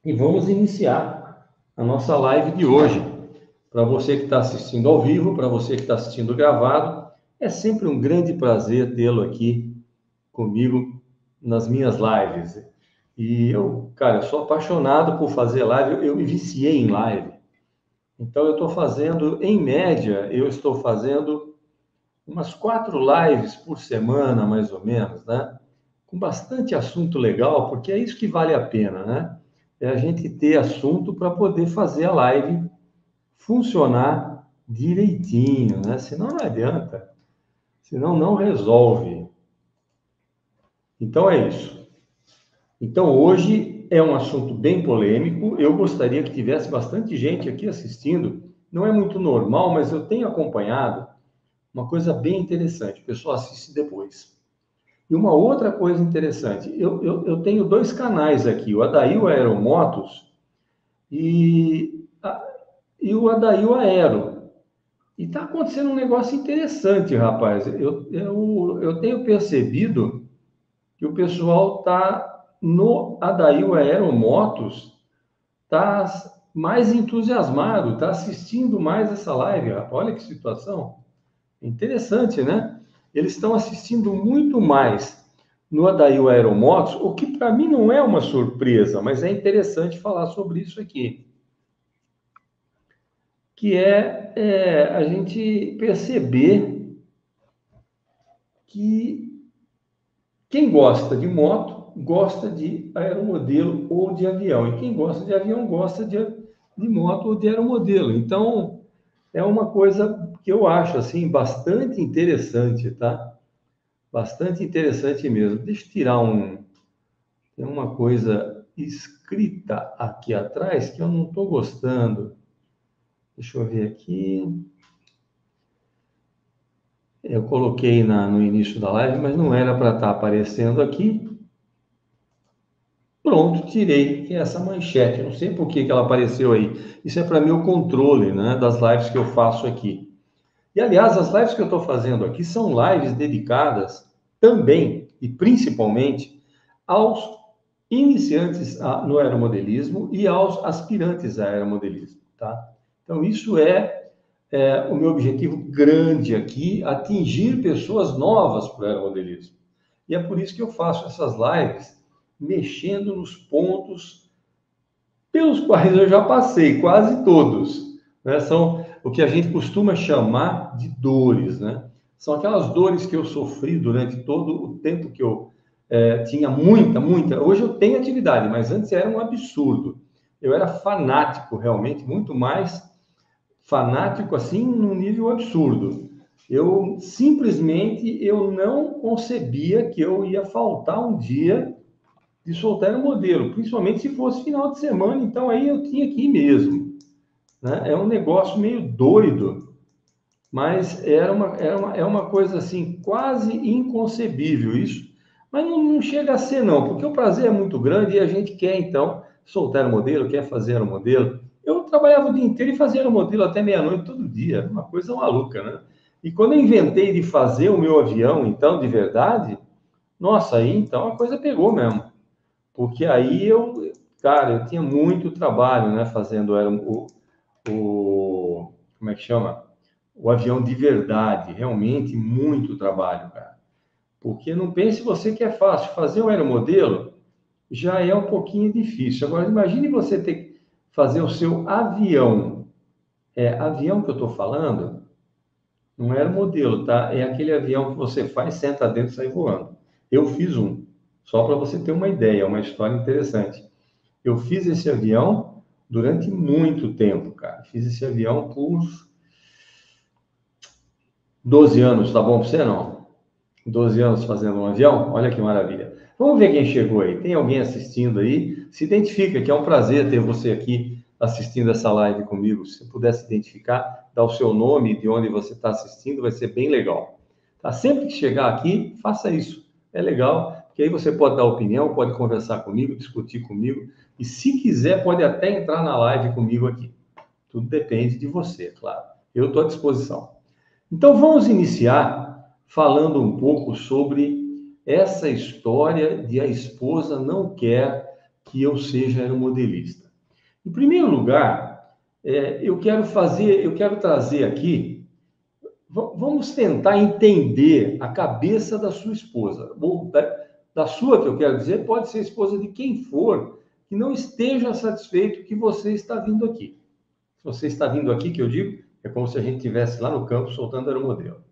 E vamos iniciar a nossa live de hoje. Para você que está assistindo ao vivo, para você que está assistindo gravado, é sempre um grande prazer tê-lo aqui comigo nas minhas lives. E eu, cara, eu sou apaixonado por fazer live, eu me viciei em live. Então, eu estou fazendo, em média, eu estou fazendo umas 4 lives por semana, mais ou menos, né? Com bastante assunto legal, porque é isso que vale a pena, né? É a gente ter assunto para poder fazer a live funcionar direitinho, né? Senão não adianta, senão não resolve. Então é isso. Então hoje é um assunto bem polêmico. Eu gostaria que tivesse bastante gente aqui assistindo. Não é muito normal, mas eu tenho acompanhado uma coisa bem interessante. O pessoal assiste depois. E uma outra coisa interessante, eu tenho 2 canais aqui, o Adail Aeromotos e, e o Adail Aero. E está acontecendo um negócio interessante, rapaz. Eu tenho percebido que o pessoal está no Adail Aeromotos, está mais entusiasmado, está assistindo mais essa live, rapaz. Olha que situação. Interessante, né? Eles estão assistindo muito mais no Adail Aeromotos, o que para mim não é uma surpresa, mas é interessante falar sobre isso aqui, que é a gente perceber que quem gosta de moto gosta de aeromodelo ou de avião, e quem gosta de avião gosta de moto ou de aeromodelo. Então, é uma coisa que eu acho assim bastante interessante, tá? Bastante interessante mesmo. Deixa eu tirar tem uma coisa escrita aqui atrás que eu não estou gostando. Deixa eu ver aqui. Eu coloquei no início da live, mas não era para estar aparecendo aqui. Pronto, tirei, que é essa manchete. Não sei por que ela apareceu aí. Isso é para mim o controle, né, das lives que eu faço aqui. E, aliás, as lives que eu estou fazendo aqui são lives dedicadas também e principalmente aos iniciantes no aeromodelismo e aos aspirantes a aeromodelismo, tá? Então, isso é o meu objetivo grande aqui, atingir pessoas novas para o aeromodelismo. E é por isso que eu faço essas lives mexendo nos pontos pelos quais eu já passei, quase todos, né? São o que a gente costuma chamar de dores, né? São aquelas dores que eu sofri durante todo o tempo que eu tinha muita. Hoje eu tenho atividade, mas antes era um absurdo. Eu era fanático, realmente, muito mais fanático, assim, num nível absurdo. Eu simplesmente eu não concebia que eu ia faltar um dia de soltar um modelo, principalmente se fosse final de semana, então aí eu tinha que ir mesmo, né? É um negócio meio doido, mas é uma coisa assim, quase inconcebível isso, mas não chega a ser não, porque o prazer é muito grande e a gente quer então soltar o modelo, quer fazer o modelo. Eu trabalhava o dia inteiro e fazia o modelo até meia-noite todo dia, uma coisa maluca, né? E quando eu inventei de fazer o meu avião, então, de verdade, nossa, aí então a coisa pegou mesmo. Porque aí cara, eu tinha muito trabalho, né, fazendo como é que chama? O avião de verdade, realmente muito trabalho, cara. Porque não pense você que é fácil, fazer um aeromodelo já é um pouquinho difícil. Agora, imagine você ter que fazer o seu avião. Avião que eu estou falando, não era modelo, tá? É aquele avião que você faz, senta dentro e sai voando. Eu fiz um, só para você ter uma ideia, uma história interessante. Eu fiz esse avião durante muito tempo, cara. Fiz esse avião por 12 anos, tá bom para você não? 12 anos fazendo um avião? Olha que maravilha. Vamos ver quem chegou aí. Tem alguém assistindo aí? Se identifica, que é um prazer ter você aqui assistindo essa live comigo. Se você puder se identificar, dar o seu nome e de onde você está assistindo, vai ser bem legal. Tá? Sempre que chegar aqui, faça isso. É legal, porque aí você pode dar opinião, pode conversar comigo, discutir comigo. E se quiser, pode até entrar na live comigo aqui. Tudo depende de você, claro. Eu estou à disposição. Então, vamos iniciar falando um pouco sobre essa história de a esposa não quer que eu seja aeromodelista? Em primeiro lugar, eu quero trazer aqui, vamos tentar entender a cabeça da sua esposa, ou da sua, que eu quero dizer, pode ser esposa de quem for, que não esteja satisfeito que você está vindo aqui. Se você está vindo aqui, que eu digo, é como se a gente estivesse lá no campo soltando aeromodelo.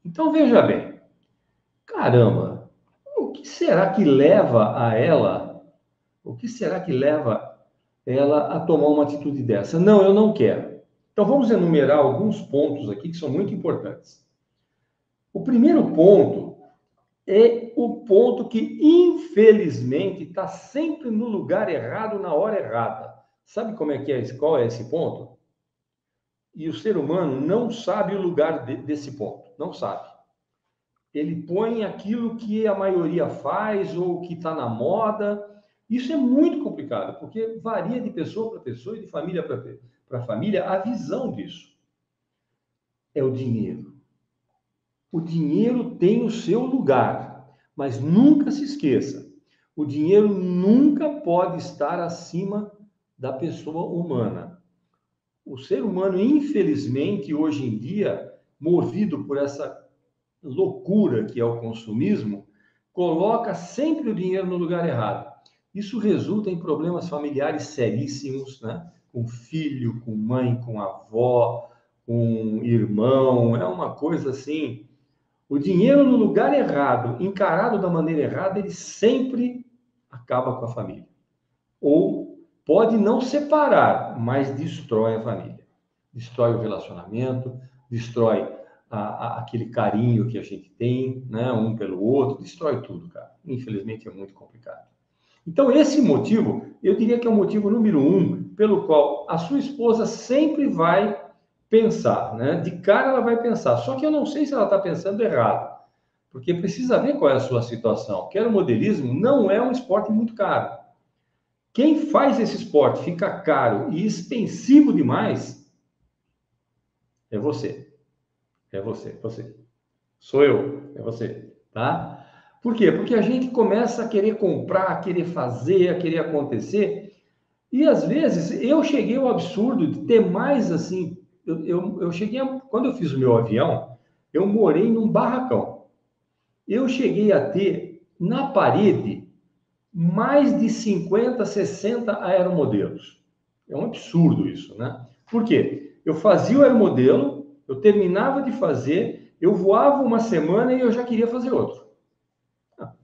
Então, veja bem, caramba, o que será que leva ela a tomar uma atitude dessa? Não, eu não quero. Então, vamos enumerar alguns pontos aqui que são muito importantes. O primeiro ponto é o ponto que, infelizmente, está sempre no lugar errado, na hora errada. Sabe como é que é? Qual é esse ponto? E o ser humano não sabe o lugar desse ponto, não sabe. Ele põe aquilo que a maioria faz ou que está na moda. Isso é muito complicado, porque varia de pessoa para pessoa e de família para família a visão disso. É o dinheiro. O dinheiro tem o seu lugar, mas nunca se esqueça, o dinheiro nunca pode estar acima da pessoa humana. O ser humano, infelizmente, hoje em dia, movido por essa loucura que é o consumismo, coloca sempre o dinheiro no lugar errado. Isso resulta em problemas familiares seríssimos, né? Com filho, com mãe, com avó, com irmão. É uma coisa assim. O dinheiro no lugar errado, encarado da maneira errada, ele sempre acaba com a família. Ou pode não separar, mas destrói a família. Destrói o relacionamento, destrói aquele carinho que a gente tem, né, um pelo outro, destrói tudo, cara. Infelizmente é muito complicado. Então, esse motivo, eu diria que é o motivo número 1, pelo qual a sua esposa sempre vai pensar, né? De cara ela vai pensar. Só que eu não sei se ela está pensando errado, porque precisa ver qual é a sua situação. Que o modelismo não é um esporte muito caro. Quem faz esse esporte fica caro e expensivo demais é você. É você. Sou eu, é você, tá? Por quê? Porque a gente começa a querer comprar, a querer fazer, a querer acontecer, e às vezes eu cheguei ao absurdo de ter mais assim. Eu cheguei, quando eu fiz o meu avião, eu morei num barracão. Eu cheguei a ter na parede mais de 50, 60 aeromodelos. É um absurdo isso, né? Por quê? Eu fazia o aeromodelo, eu terminava de fazer, eu voava uma semana e eu já queria fazer outro.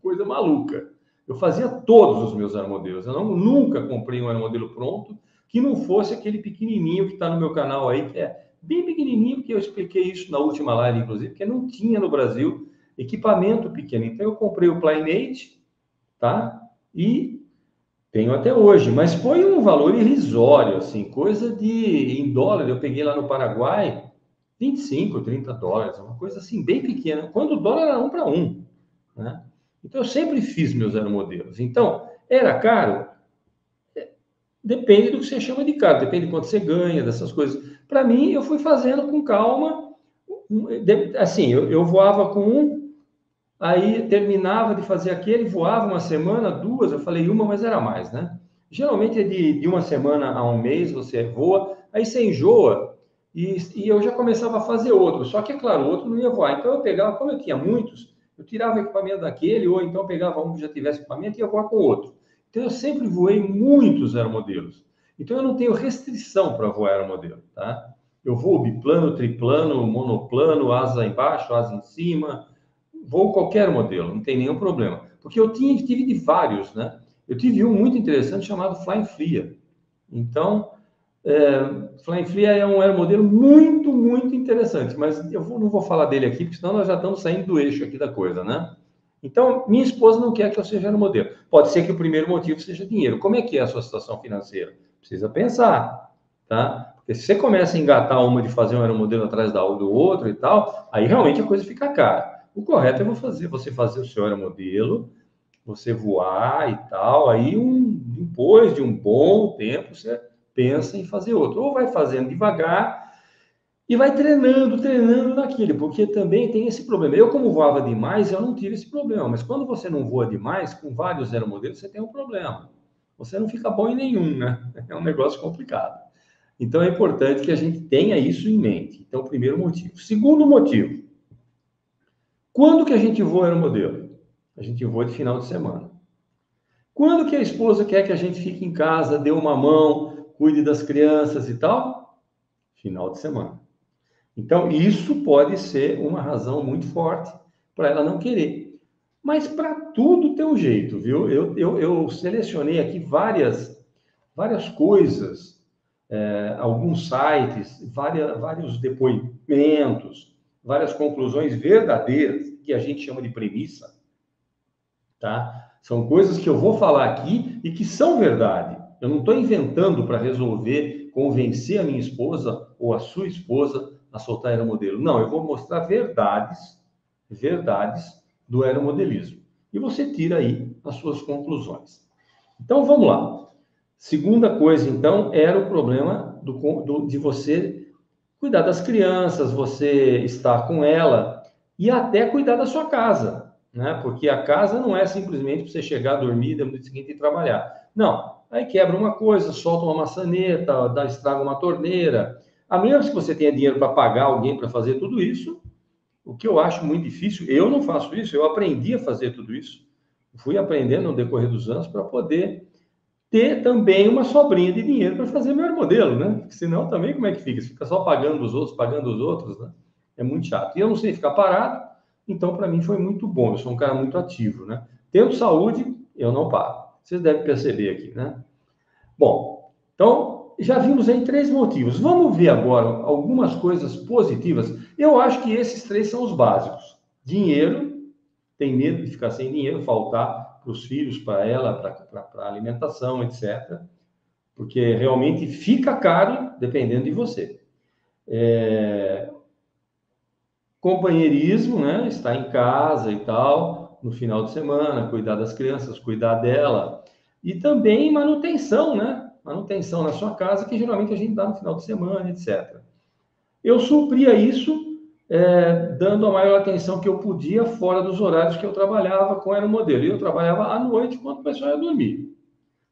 Coisa maluca. Eu fazia todos os meus aeromodelos. Eu nunca comprei um aeromodelo pronto que não fosse aquele pequenininho que está no meu canal aí, que é bem pequenininho, porque eu expliquei isso na última live, inclusive, porque não tinha no Brasil equipamento pequeno. Então, eu comprei o Playmate, tá? E tenho até hoje, mas foi um valor irrisório, assim, coisa de, em dólar, eu peguei lá no Paraguai, 25, 30 dólares, uma coisa assim, bem pequena, quando o dólar era 1 para 1, né? Então, eu sempre fiz meus aeromodelos. Então, era caro? Depende do que você chama de caro, depende de quanto você ganha, dessas coisas. Para mim, eu fui fazendo com calma, assim, eu voava com um, aí terminava de fazer aquele, voava uma semana, duas, eu falei uma, mas era mais, né? Geralmente é de uma semana a um mês você voa, aí você enjoa e eu já começava a fazer outro. Só que, é claro, o outro não ia voar. Então eu pegava, como eu tinha muitos, eu tirava o equipamento daquele, ou então pegava um que já tivesse equipamento e ia voar com o outro. Então eu sempre voei muitos aeromodelos. Então eu não tenho restrição para voar aeromodelo, tá? Eu voo biplano, triplano, monoplano, asa embaixo, asa em cima, vou qualquer modelo, não tem nenhum problema. Porque eu tive de vários, né? Eu tive um muito interessante chamado Flying Flia. Então, Flying Flia é um aeromodelo muito, muito interessante, mas não vou falar dele aqui, porque senão nós já estamos saindo do eixo aqui da coisa, né? Então, minha esposa não quer que eu seja aeromodelo. Pode ser que o primeiro motivo seja dinheiro. Como é que é a sua situação financeira? Precisa pensar, tá? Porque se você começa a engatar uma de fazer um aeromodelo atrás do outro e tal, aí realmente a coisa fica cara. O correto é você fazer o seu aeromodelo, você voar e tal, aí depois de um bom tempo você pensa em fazer outro. Ou vai fazendo devagar e vai treinando naquilo, porque também tem esse problema. Eu, como voava demais, eu não tive esse problema, mas quando você não voa demais, com vários aeromodelos, você tem um problema. você não fica bom em nenhum, né? É um negócio complicado. Então, é importante que a gente tenha isso em mente. Então, primeiro motivo. Segundo motivo, quando que a gente voa aeromodelo? A gente voa de final de semana. Quando que a esposa quer que a gente fique em casa, dê uma mão, cuide das crianças e tal? Final de semana. Então, isso pode ser uma razão muito forte para ela não querer. Mas para tudo tem um jeito, viu? Eu selecionei aqui várias coisas, alguns sites, vários depoimentos, várias conclusões verdadeiras, que a gente chama de premissa, tá? São coisas que eu vou falar aqui e que são verdade. Eu não estou inventando para resolver, convencer a minha esposa ou a sua esposa a soltar aeromodelo. Não, eu vou mostrar verdades do aeromodelismo. E você tira aí as suas conclusões. Então, vamos lá. Segunda coisa, então, era o problema de você cuidar das crianças, você estar com ela e até cuidar da sua casa, né? Porque a casa não é simplesmente para você chegar, dormir, no dia seguinte e trabalhar. Não, aí quebra uma coisa, solta uma maçaneta, estraga uma torneira. A menos que você tenha dinheiro para pagar alguém para fazer tudo isso, o que eu acho muito difícil, eu não faço isso, eu aprendi a fazer tudo isso. Fui aprendendo no decorrer dos anos para poder ter também uma sobrinha de dinheiro para fazer meu modelo, né? Porque senão também como é que fica? Você fica só pagando os outros, né? É muito chato. E eu não sei ficar parado, então para mim foi muito bom. Eu sou um cara muito ativo, né? Tendo saúde, eu não paro. Vocês devem perceber aqui, né? Bom, então já vimos aí 3 motivos. Vamos ver agora algumas coisas positivas. Eu acho que esses 3 são os básicos. Dinheiro, tem medo de ficar sem dinheiro, faltar para os filhos, para ela, para a alimentação, etc. Porque realmente fica caro dependendo de você. Companheirismo, né? Estar em casa e tal, no final de semana, cuidar das crianças, cuidar dela. E também manutenção, né? Manutenção na sua casa, que geralmente a gente dá no final de semana, etc. Eu supria isso dando a maior atenção que eu podia fora dos horários que eu trabalhava com aeromodelo. E eu trabalhava à noite quando o pessoal ia dormir.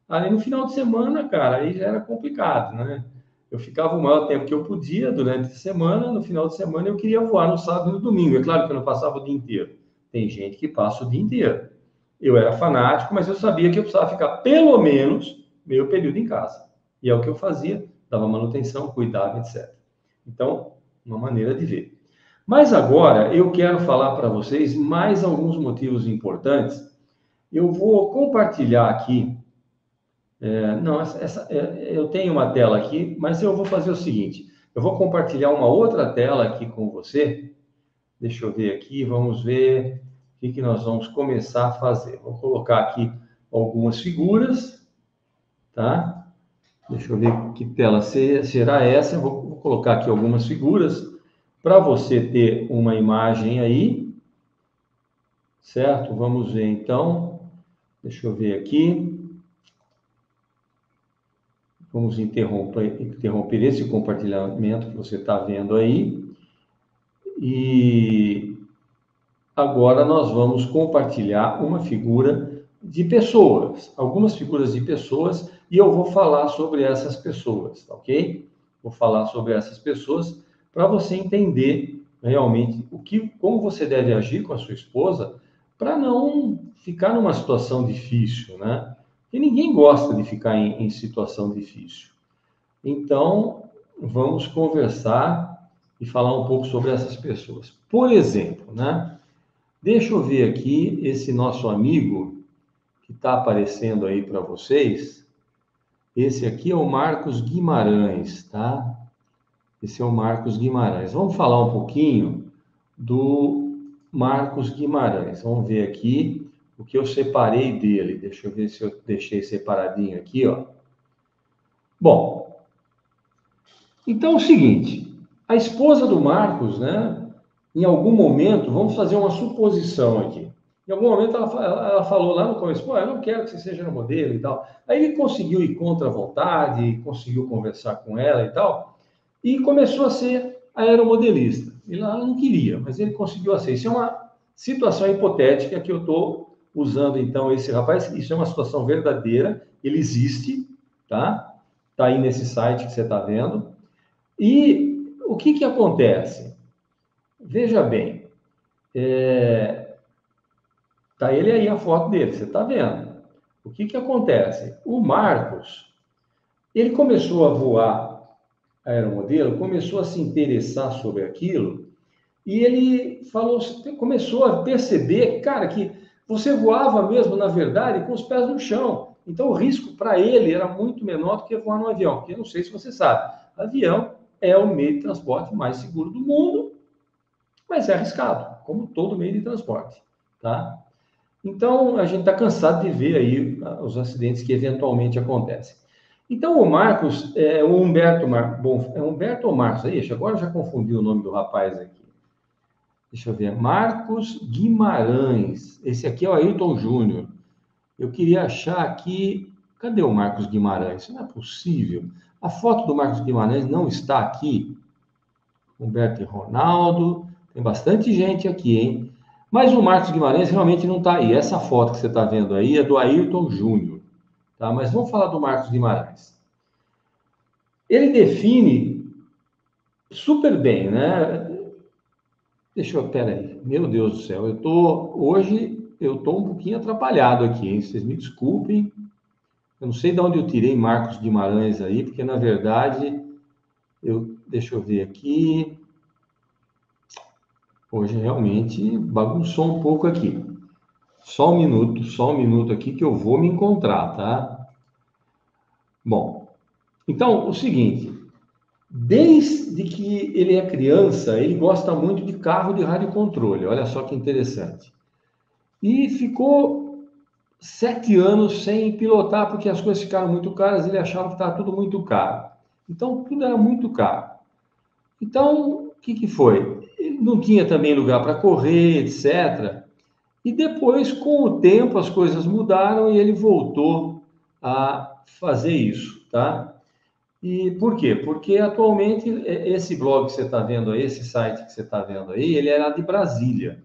Aí no final de semana, cara, aí já era complicado, né? Eu ficava o maior tempo que eu podia durante a semana, no final de semana eu queria voar no sábado e no domingo. É claro que eu não passava o dia inteiro. Tem gente que passa o dia inteiro. Eu era fanático, mas eu sabia que eu precisava ficar pelo menos meio período em casa. E é o que eu fazia, dava manutenção, cuidava, etc. Então, uma maneira de ver. Mas agora eu quero falar para vocês mais alguns motivos importantes. Eu vou compartilhar aqui. Não, eu tenho uma tela aqui, mas eu vou fazer o seguinte: eu vou compartilhar uma outra tela aqui com você. Deixa eu ver aqui, vamos ver o que nós vamos começar a fazer. Vou colocar aqui algumas figuras, tá? Deixa eu ver que tela será essa. Eu vou colocar aqui algumas figuras para você ter uma imagem aí, certo? Vamos ver então. Deixa eu ver aqui. Vamos interromper esse compartilhamento que você está vendo aí. E agora nós vamos compartilhar uma figura de pessoas, algumas figuras de pessoas, e eu vou falar sobre essas pessoas, ok? Vou falar sobre essas pessoas para você entender realmente como você deve agir com a sua esposa para não ficar numa situação difícil, né? Porque ninguém gosta de ficar em situação difícil. Então, vamos conversar e falar um pouco sobre essas pessoas. Por exemplo, né? Deixa eu ver aqui esse nosso amigo que está aparecendo aí para vocês. Esse aqui é o Marcos Guimarães, tá? Esse é o Marcos Guimarães. Vamos falar um pouquinho do Marcos Guimarães. Vamos ver aqui o que eu separei dele. Deixa eu ver se eu deixei separadinho aqui, ó. Bom, então é o seguinte, a esposa do Marcos, né? Em algum momento, vamos fazer uma suposição aqui. Em algum momento ela falou lá no começo, pô, eu não quero que você seja no modelo e tal. Aí ele conseguiu ir contra a vontade, conseguiu conversar com ela e tal, e começou a ser aeromodelista. Ela não queria, mas ele conseguiu ser. Isso é uma situação hipotética que eu estou usando, então, esse rapaz. Isso é uma situação verdadeira, ele existe, tá? Tá aí nesse site que você está vendo. E o que que acontece? Veja bem, tá ele aí, a foto dele, você está vendo. O que que acontece? O Marcos, ele começou a voar aeromodelo, começou a se interessar sobre aquilo, e ele falou, começou a perceber, cara, que você voava mesmo, na verdade, com os pés no chão. Então, o risco para ele era muito menor do que voar no avião. Porque, eu não sei se você sabe, avião é o meio de transporte mais seguro do mundo, mas é arriscado, como todo meio de transporte, tá? Então, a gente está cansado de ver aí os acidentes que eventualmente acontecem. Então, o Marcos, o Humberto, bom, é Humberto ou Marcos? Ixi, agora eu já confundi o nome do rapaz aqui. Deixa eu ver, Marcos Guimarães. Esse aqui é o Ayrton Júnior. Eu queria achar aqui. Cadê o Marcos Guimarães? Isso não é possível. A foto do Marcos Guimarães não está aqui. Humberto e Ronaldo. Tem bastante gente aqui, hein? Mas o Marcos Guimarães realmente não está aí. Essa foto que você está vendo aí é do Ayrton Júnior. Tá? Mas vamos falar do Marcos Guimarães. Ele define super bem, né? Peraí, meu Deus do céu, hoje eu tô um pouquinho atrapalhado aqui, hein? Vocês me desculpem, eu não sei de onde eu tirei Marcos Guimarães aí, porque na verdade, deixa eu ver aqui, hoje realmente bagunçou um pouco aqui. Só um minuto aqui que eu vou me encontrar, tá? Bom, então, o seguinte, desde que ele é criança, ele gosta muito de carro de rádio controle, olha só que interessante. E ficou 7 anos sem pilotar, porque as coisas ficaram muito caras, ele achava que estava tudo muito caro. Então, tudo era muito caro. Então, o que que foi? Ele não tinha também lugar para correr, etc. E depois, com o tempo, as coisas mudaram e ele voltou a fazer isso, tá? E por quê? Porque atualmente esse blog que você está vendo aí, esse site que você está vendo aí, ele era de Brasília.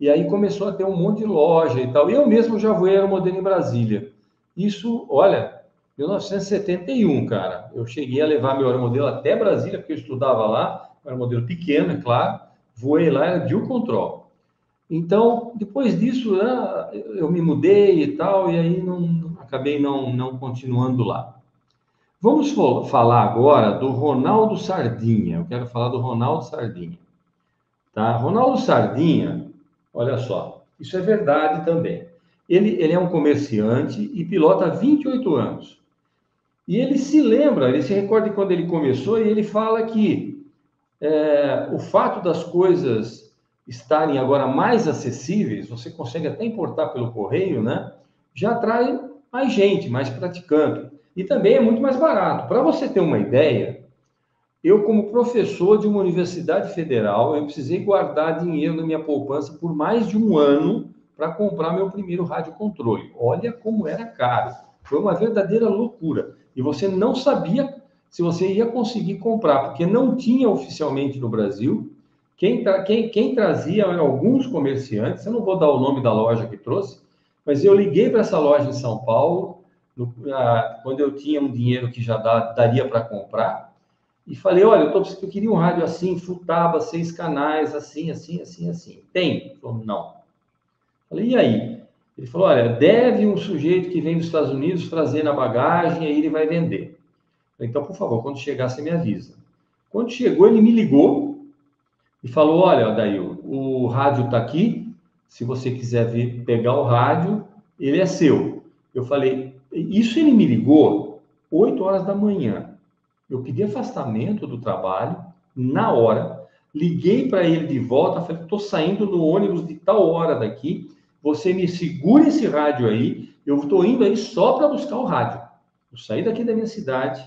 E aí começou a ter um monte de loja e tal. Eu mesmo já voei aeromodelo em Brasília. Isso, olha, 1971, cara. Eu cheguei a levar meu aeromodelo até Brasília, porque eu estudava lá, um aeromodelo pequeno, é claro. Voei lá, era dual control. Então, depois disso, né, eu me mudei e tal, e aí acabei não continuando lá. Vamos falar agora do Ronaldo Sardinha. Eu quero falar do Ronaldo Sardinha. Tá? Ronaldo Sardinha, olha só, isso é verdade também. Ele é um comerciante e pilota há 28 anos. E ele se lembra, ele se recorda de quando ele começou e ele fala que o fato das coisas estarem agora mais acessíveis, você consegue até importar pelo correio, né? Já atrai mais gente, mais praticante. E também é muito mais barato. Para você ter uma ideia, eu, como professor de uma universidade federal, eu precisei guardar dinheiro na minha poupança por mais de um ano para comprar meu primeiro radiocontrole. Olha como era caro. Foi uma verdadeira loucura. E você não sabia se você ia conseguir comprar, porque não tinha oficialmente no Brasil. Quem trazia eram alguns comerciantes, eu não vou dar o nome da loja que trouxe, mas eu liguei para essa loja em São Paulo, quando eu tinha um dinheiro que já daria para comprar, e falei, olha, eu queria um rádio assim, Futaba, 6 canais, assim, assim, assim, assim. Tem? Ele falou, não. Falei, e aí? Ele falou, olha, deve um sujeito que vem dos Estados Unidos trazer na bagagem, aí ele vai vender. Falei, então, por favor, quando chegar, você me avisa. Quando chegou, ele me ligou e falou, olha, Daí, o rádio está aqui, se você quiser vir pegar o rádio, ele é seu. Eu falei, isso ele me ligou 8 horas da manhã. Eu pedi afastamento do trabalho na hora, liguei para ele de volta, falei, estou saindo no ônibus de tal hora daqui, você me segura esse rádio aí, eu estou indo aí só para buscar o rádio. Eu saí daqui da minha cidade,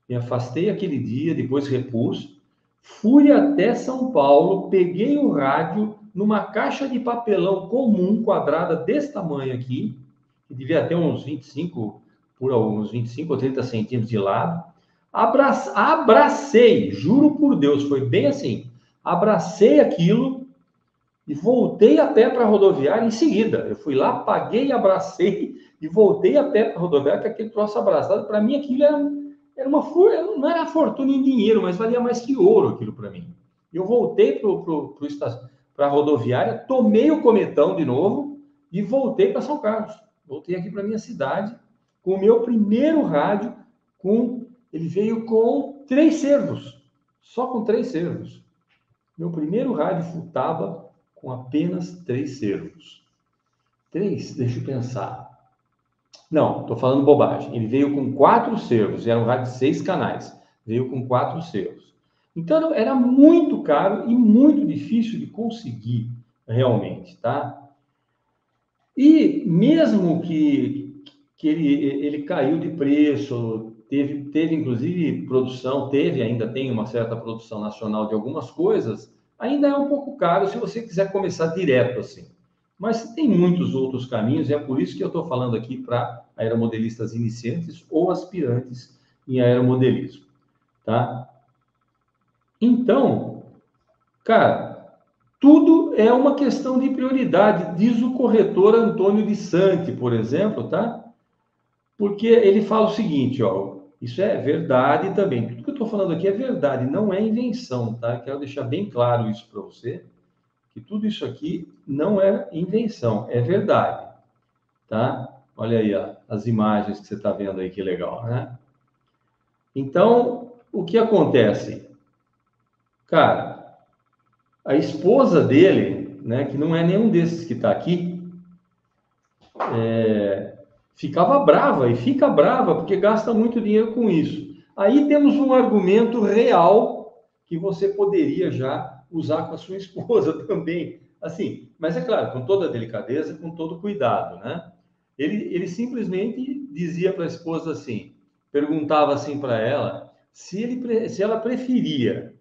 me afastei aquele dia, depois repus, fui até São Paulo, peguei o rádio numa caixa de papelão comum, quadrada desse tamanho aqui, que devia ter uns 25 por alguns 25 ou 30 centímetros de lado, abracei, juro por Deus, foi bem assim. Abracei aquilo e voltei a pé para a rodoviária em seguida. Eu fui lá, paguei, abracei e voltei a pé para a rodoviária com aquele troço abraçado. Para mim, aquilo era uma não era fortuna em dinheiro, mas valia mais que ouro aquilo para mim. Eu voltei para a rodoviária, tomei o cometão de novo e voltei para São Carlos. Voltei aqui para minha cidade com o meu primeiro rádio, ele veio com 3 servos, só com 3 servos. Meu primeiro rádio Futaba com apenas 3 servos. 3? Deixa eu pensar. Não, estou falando bobagem. Ele veio com 4 servos, era um rádio de 6 canais. Veio com 4 servos. Então, era muito caro e muito difícil de conseguir, realmente, tá? E mesmo que ele caiu de preço, teve inclusive produção, ainda tem uma certa produção nacional de algumas coisas, ainda é um pouco caro se você quiser começar direto assim. Mas tem muitos outros caminhos, e é por isso que eu estou falando aqui para aeromodelistas iniciantes ou aspirantes em aeromodelismo, tá? Então, cara, tudo é uma questão de prioridade, diz o corretor Antônio de Santi, por exemplo, tá? Porque ele fala o seguinte, ó, isso é verdade também. Tudo que eu estou falando aqui é verdade, não é invenção, tá? Quero deixar bem claro isso para você, que tudo isso aqui não é invenção, é verdade, tá? Olha aí, ó, as imagens que você está vendo aí, que legal, né? Então, o que acontece? Cara, a esposa dele, né, que não é nenhum desses que está aqui, ficava brava e fica brava porque gasta muito dinheiro com isso. Aí temos um argumento real que você poderia já usar com a sua esposa também. Assim, mas é claro, com toda a delicadeza, com todo cuidado, né? Ele simplesmente dizia para a esposa assim, perguntava assim para ela se ela preferia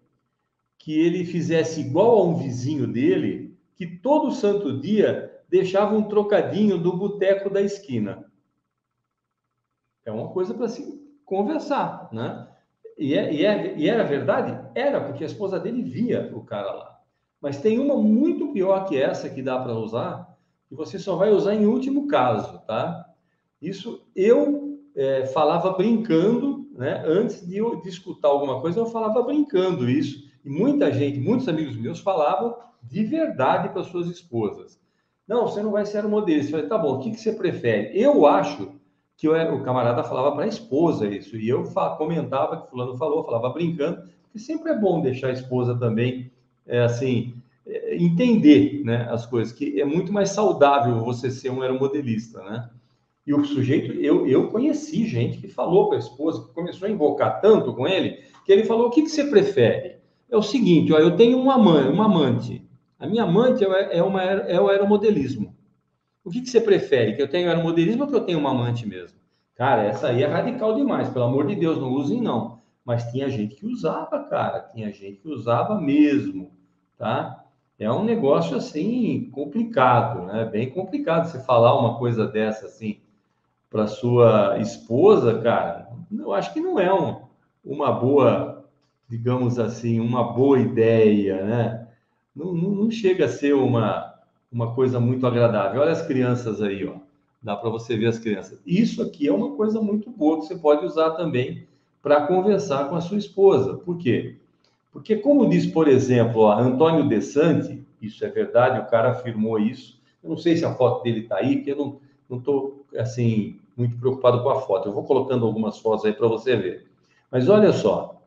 que ele fizesse igual a um vizinho dele, que todo santo dia deixava um trocadinho do boteco da esquina. É uma coisa para se conversar, né? E era verdade? Era, porque a esposa dele via o cara lá. Mas tem uma muito pior que essa que dá para usar, que você só vai usar em último caso, tá? Isso eu falava brincando, né? Antes de escutar alguma coisa, eu falava brincando isso. E muita gente, muitos amigos meus falavam de verdade para suas esposas. Não, você não vai ser aeromodelista. Eu falei, tá bom, o que você prefere? Eu acho que o camarada falava para a esposa isso, e eu comentava que fulano falou, falava brincando, porque sempre é bom deixar a esposa também, assim, entender, né, as coisas, que é muito mais saudável você ser um aeromodelista, né? E o sujeito, eu conheci gente que falou para a esposa, que começou a invocar tanto com ele, que ele falou, o que você prefere? É o seguinte, ó, eu tenho uma amante, a minha amante é o aeromodelismo. O que você prefere? Que eu tenho aeromodelismo ou que eu tenho uma amante mesmo? Cara, essa aí é radical demais, pelo amor de Deus, não usem não. Mas tinha gente que usava, cara, tinha gente que usava mesmo, tá? É um negócio assim complicado, né? Bem complicado você falar uma coisa dessa assim para sua esposa, cara. Eu acho que não é uma boa, digamos assim, uma boa ideia, né? Não chega a ser uma coisa muito agradável. Olha as crianças aí, ó. Dá para você ver as crianças. Isso aqui é uma coisa muito boa que você pode usar também para conversar com a sua esposa. Por quê? Porque, como diz, por exemplo, ó, Antônio De Santi, isso é verdade, o cara afirmou isso. Eu não sei se a foto dele está aí, porque eu não estou, assim, muito preocupado com a foto. Eu vou colocando algumas fotos aí para você ver. Mas olha só,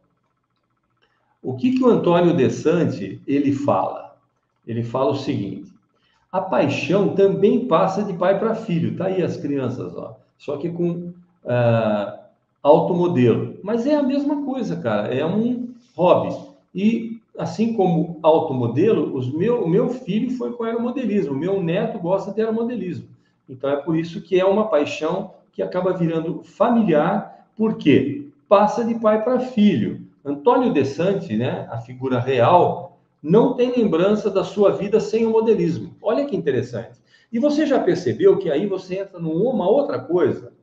o que o Antônio De Santi, ele fala? Ele fala o seguinte, a paixão também passa de pai para filho. Tá aí as crianças, ó. Só que com alto modelo. Mas é a mesma coisa, cara. É um hobby. E assim como automodelo, o meu filho foi com aeromodelismo. O meu neto gosta de aeromodelismo. Então é por isso que é uma paixão que acaba virando familiar. Por quê? Passa de pai para filho. Antônio De Santi, né, a figura real, não tem lembrança da sua vida sem o modelismo. Olha que interessante. E você já percebeu que aí você entra numa outra coisa,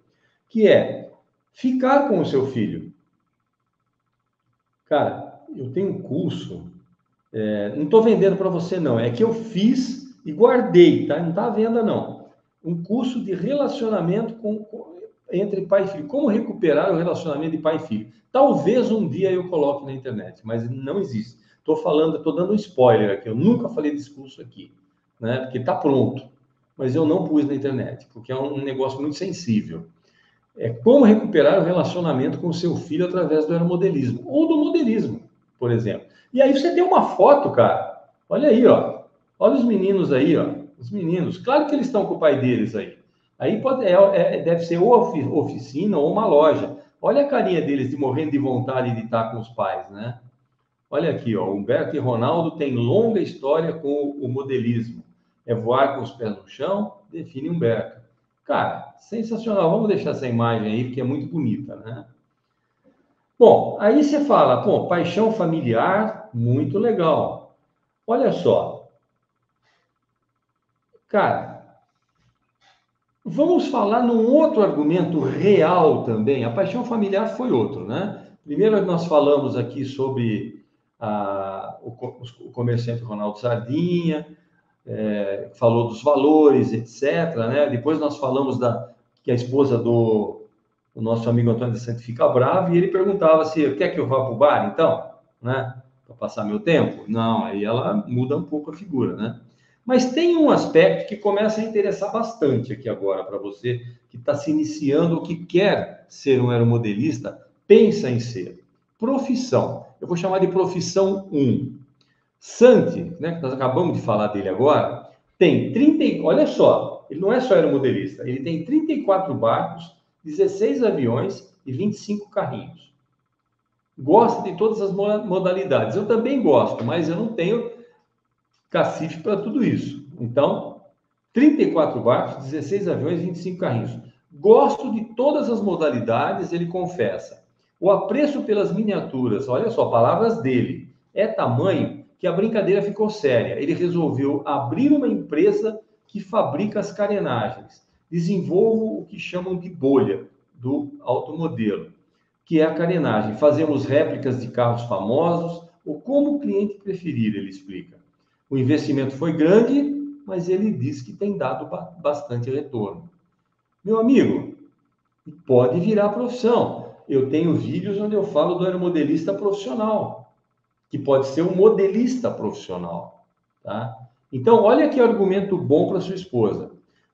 que é ficar com o seu filho. Cara, eu tenho um curso, Não estou vendendo para você, não. É que eu fiz e guardei, tá? Não está à venda, não. Um curso de relacionamento entre pai e filho. Como recuperar o relacionamento de pai e filho. Talvez um dia eu coloque na internet, mas não existe. Estou dando um spoiler aqui. Eu nunca falei desse curso aqui, né? Porque está pronto. Mas eu não pus na internet, porque é um negócio muito sensível. É como recuperar o relacionamento com o seu filho através do aeromodelismo, ou do modelismo, por exemplo. E aí você tem uma foto, cara. Olha aí, ó. Olha os meninos aí, ó. Os meninos. Claro que eles estão com o pai deles aí. Aí deve ser ou oficina ou uma loja. Olha a carinha deles de morrendo de vontade de estar com os pais, né? Olha aqui, ó. Humberto e Ronaldo têm longa história com o modelismo. É voar com os pés no chão, define Humberto. Cara, sensacional. Vamos deixar essa imagem aí, porque é muito bonita, né? Bom, aí você fala, pô, paixão familiar, muito legal. Olha só, cara, vamos falar num outro argumento real também. A paixão familiar foi outro, né? Primeiro nós falamos aqui sobre o comerciante Ronaldo Sardinha, falou dos valores, etc., né? Depois nós falamos que a esposa do nosso amigo Antônio de Santo fica bravo e ele perguntava se quer que eu vá para o bar, então, né? Para passar meu tempo? Não, aí ela muda um pouco a figura, né? Mas tem um aspecto que começa a interessar bastante aqui agora para você que está se iniciando ou que quer ser um aeromodelista, pensa em ser. Profissão. Eu vou chamar de profissão 1. Santi, né, que nós acabamos de falar dele agora, tem 30, olha só, ele não é só aeromodelista, ele tem 34 barcos, 16 aviões e 25 carrinhos. Gosta de todas as modalidades. Eu também gosto, mas eu não tenho cacife para tudo isso. Então, 34 barcos, 16 aviões e 25 carrinhos. Gosto de todas as modalidades, ele confessa. O apreço pelas miniaturas, olha só, palavras dele, é tamanho que a brincadeira ficou séria. Ele resolveu abrir uma empresa que fabrica as carenagens. Desenvolvo o que chamam de bolha do automodelo, que é a carenagem. Fazemos réplicas de carros famosos, ou como o cliente preferir, ele explica. O investimento foi grande, mas ele diz que tem dado bastante retorno. Meu amigo, pode virar profissão. Eu tenho vídeos onde eu falo do aeromodelista profissional, que pode ser um modelista profissional, tá? Então, olha que argumento bom para sua esposa.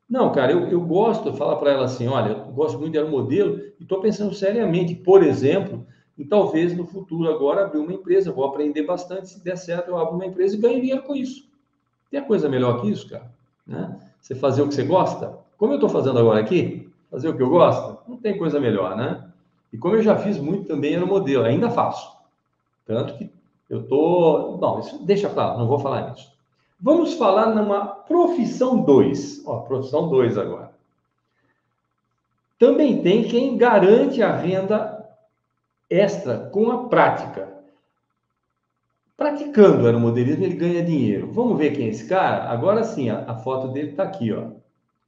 Não, cara, eu gosto, fala para ela assim, olha, eu gosto muito de aeromodelo e estou pensando seriamente, por exemplo, em talvez no futuro agora abrir uma empresa, vou aprender bastante, se der certo eu abro uma empresa e ganho dinheiro com isso. Tem coisa melhor que isso, cara? Né? Você fazer o que você gosta? Como eu estou fazendo agora aqui, fazer o que eu gosto, não tem coisa melhor, né? E como eu já fiz muito também era modelo, ainda faço. Tanto que eu tô. Não, isso deixa claro, não vou falar nisso. Vamos falar numa profissão 2. Ó, profissão 2 agora. Também tem quem garante a renda extra com a prática. Praticando aeromodelismo, ele ganha dinheiro. Vamos ver quem é esse cara? Agora sim, a foto dele está aqui, ó.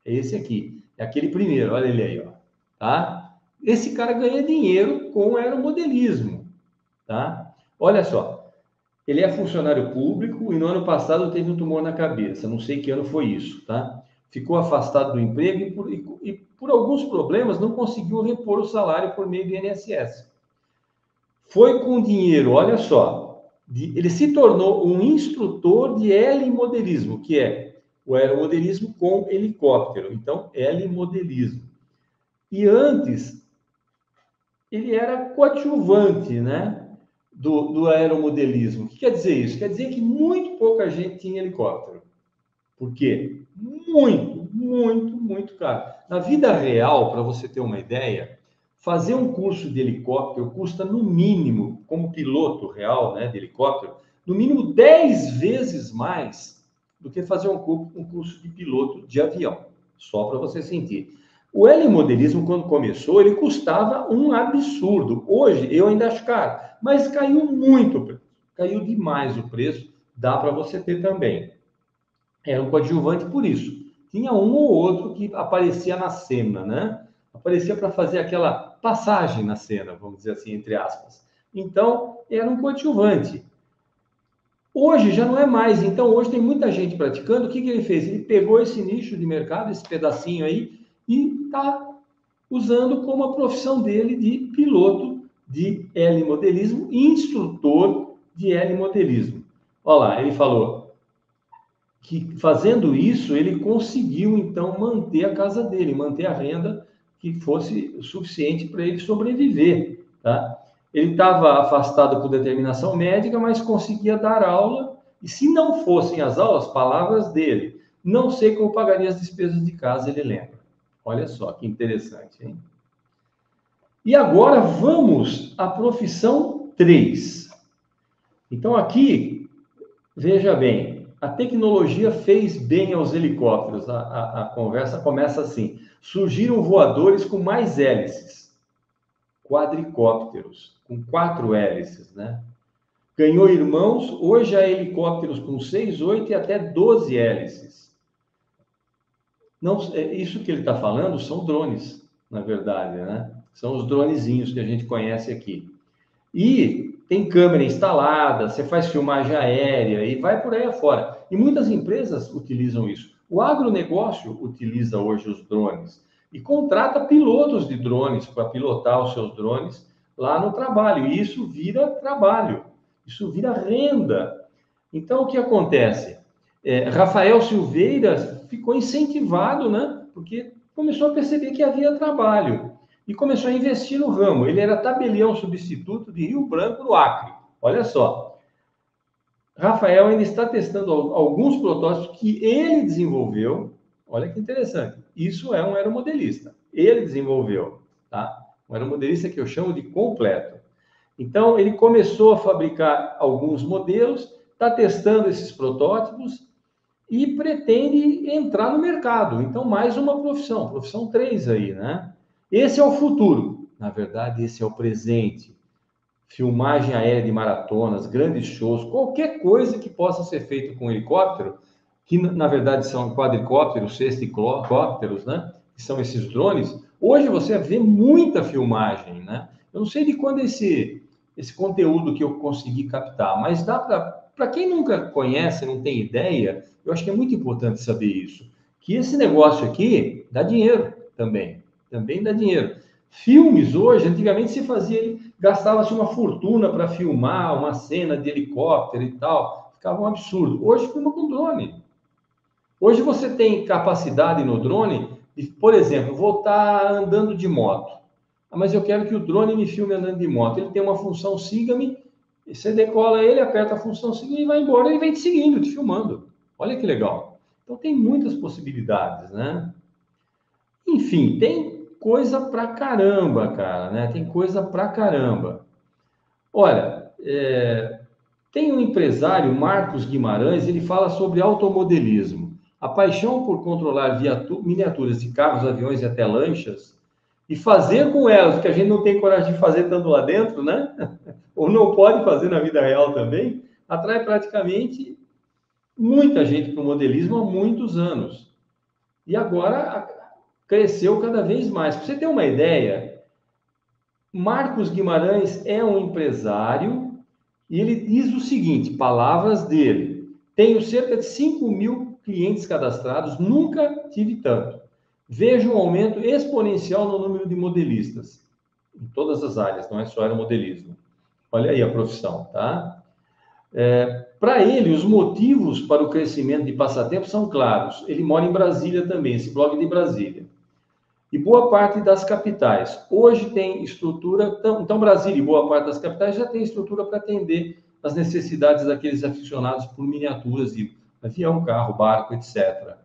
É esse aqui. É aquele primeiro, olha ele aí, ó. Tá? Esse cara ganha dinheiro com aeromodelismo, tá? Olha só. Ele é funcionário público e no ano passado teve um tumor na cabeça. Não sei que ano foi isso, tá? Ficou afastado do emprego e por alguns problemas não conseguiu repor o salário por meio do INSS. Foi com dinheiro, olha só, ele se tornou um instrutor de helimodelismo, que é o aeromodelismo com helicóptero. Então, helimodelismo. E antes, ele era coadjuvante, né, do aeromodelismo. O que quer dizer isso? Quer dizer que muito pouca gente tinha helicóptero. Por quê? Muito caro. Na vida real, para você ter uma ideia, fazer um curso de helicóptero custa no mínimo, como piloto real, né, de helicóptero, no mínimo 10 vezes mais do que fazer um curso de piloto de avião. Só para você sentir. O helimodelismo, quando começou, ele custava um absurdo. Hoje, eu ainda acho caro, mas caiu muito o preço. Caiu demais o preço, dá para você ter também. Era um coadjuvante por isso. Tinha um ou outro que aparecia na cena, né? Aparecia para fazer aquela passagem na cena, vamos dizer assim, entre aspas. Então, era um coadjuvante. Hoje já não é mais, então hoje tem muita gente praticando. O que ele fez? Ele pegou esse nicho de mercado, esse pedacinho aí, e está usando como a profissão dele de piloto de helimodelismo e instrutor de helimodelismo. Olha lá, ele falou que fazendo isso, ele conseguiu então manter a casa dele, manter a renda que fosse suficiente para ele sobreviver, tá? Ele estava afastado por determinação médica, mas conseguia dar aula, e se não fossem as aulas, palavras dele, não sei como pagaria as despesas de casa, ele lembra. Olha só que interessante, hein? E agora vamos à profissão 3. Então aqui, veja bem, a tecnologia fez bem aos helicópteros. A conversa começa assim: surgiram voadores com mais hélices, quadricópteros, com 4 hélices, né? Ganhou irmãos, hoje há helicópteros com 6, 8 e até 12 hélices. Não, isso que ele está falando são drones, na verdade, né? São os dronezinhos que a gente conhece aqui. E tem câmera instalada, você faz filmagem aérea e vai por aí afora. E muitas empresas utilizam isso. O agronegócio utiliza hoje os drones e contrata pilotos de drones para pilotar os seus drones lá no trabalho. E isso vira trabalho, isso vira renda. Então, o que acontece? Rafael Silveira ficou incentivado, né? Porque começou a perceber que havia trabalho e começou a investir no ramo. Ele era tabelião substituto de Rio Branco, no Acre. Olha só. Rafael ainda está testando alguns protótipos que ele desenvolveu. Olha que interessante. Isso é um aeromodelista. Ele desenvolveu, tá? Um aeromodelista que eu chamo de completo. Então, ele começou a fabricar alguns modelos, está testando esses protótipos e pretende entrar no mercado. Então, mais uma profissão, profissão 3 aí, né? Esse é o futuro. Na verdade, esse é o presente. Filmagem aérea de maratonas, grandes shows, qualquer coisa que possa ser feito com helicóptero, que na verdade são quadricópteros, sexticópteros, né? Que são esses drones. Hoje você vê muita filmagem, né? Eu não sei de quando esse conteúdo que eu consegui captar, mas dá para quem nunca conhece, não tem ideia, eu acho que é muito importante saber isso, que esse negócio aqui dá dinheiro também dá dinheiro. Filmes hoje, antigamente se fazia, gastava-se uma fortuna para filmar uma cena de helicóptero e tal, ficava um absurdo. Hoje filma com drone. Hoje você tem capacidade no drone de, por exemplo, vou estar andando de moto, mas eu quero que o drone me filme andando de moto. Ele tem uma função siga-me, você decola ele, aperta a função siga-me e vai embora, ele vem te seguindo, te filmando. Olha que legal. Então tem muitas possibilidades, né? Enfim, tem coisa pra caramba, cara, né? Tem coisa pra caramba. Olha, tem um empresário, Marcos Guimarães, ele fala sobre automodelismo. A paixão por controlar miniaturas de carros, aviões e até lanchas e fazer com elas o que a gente não tem coragem de fazer estando lá dentro, né? Ou não pode fazer na vida real também, atrai praticamente muita gente para o modelismo há muitos anos. E agora cresceu cada vez mais. Para você ter uma ideia, Marcos Guimarães é um empresário e ele diz o seguinte, palavras dele: tenho cerca de 5.000 clientes cadastrados, nunca tive tanto. Vejo um aumento exponencial no número de modelistas, em todas as áreas, não é só aeromodelismo. Olha aí a profissão, tá? Para ele, os motivos para o crescimento de passatempos são claros. Ele mora em Brasília também, esse blog de Brasília. E boa parte das capitais hoje tem estrutura, então Brasília e boa parte das capitais já tem estrutura para atender as necessidades daqueles aficionados por miniaturas de avião, carro, barco, etc.